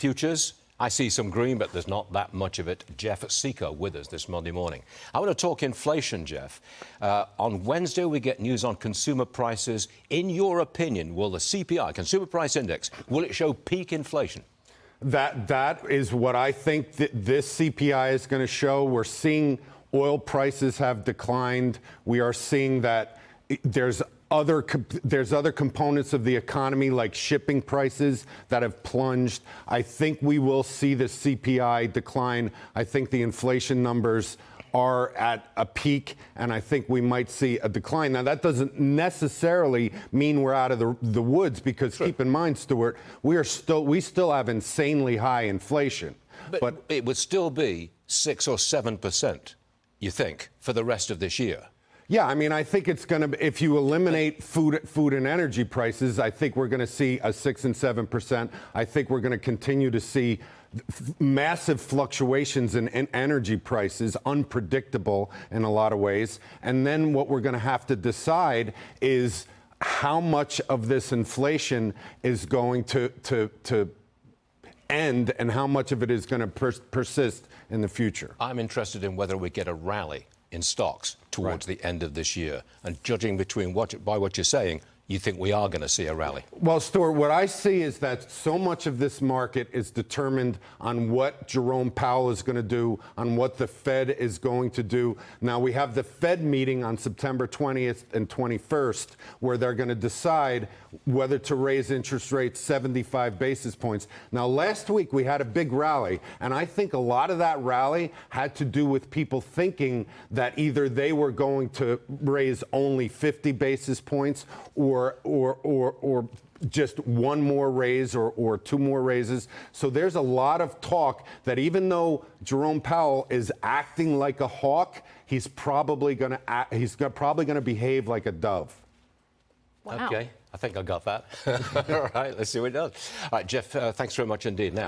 Futures, I see some green, but there's not that much of it. Jeff Sica with us this Monday morning. I want to talk inflation, Jeff. On Wednesday, we get news on consumer prices. In your opinion, will the CPI, Consumer Price Index, will it show peak inflation? That is what I think that this CPI is going to show. We're seeing oil prices have declined. We are seeing that there's other components of the economy like shipping prices that have plunged. I think we will see the CPI decline. I think the inflation numbers are at a peak, and I think we might see a decline. Now, that doesn't necessarily mean we're out of the woods, because keep in mind, Stuart, we still have insanely high inflation. But it would still be 6 or 7%, you think, for the rest of this year? Yeah, I mean, I think it's going to, if you eliminate food and energy prices, I think we're going to see a 6 and 7%. I think we're going to continue to see massive fluctuations in energy prices, unpredictable in a lot of ways. And then what we're going to have to decide is how much of this inflation is going to end and how much of it is going to persist in the future. I'm interested in whether we get a rally in stocks towards the end of this year. And judging by what you're saying, you think we are going to see a rally? Well, Stuart, what I see is that so much of this market is determined on what Jerome Powell is going to do, on what the Fed is going to do. Now, we have the Fed meeting on September 20th and 21st, where they're going to decide whether to raise interest rates 75 basis points. Now, last week we had a big rally, and I think a lot of that rally had to do with people thinking that either they were going to raise only 50 basis points or just one more raise or two more raises. So there's a lot of talk that even though Jerome Powell is acting like a hawk, he's probably going to behave like a dove. Wow. Okay, I think I got that. All right, let's see what he does. All right, Jeff, thanks very much indeed. Now.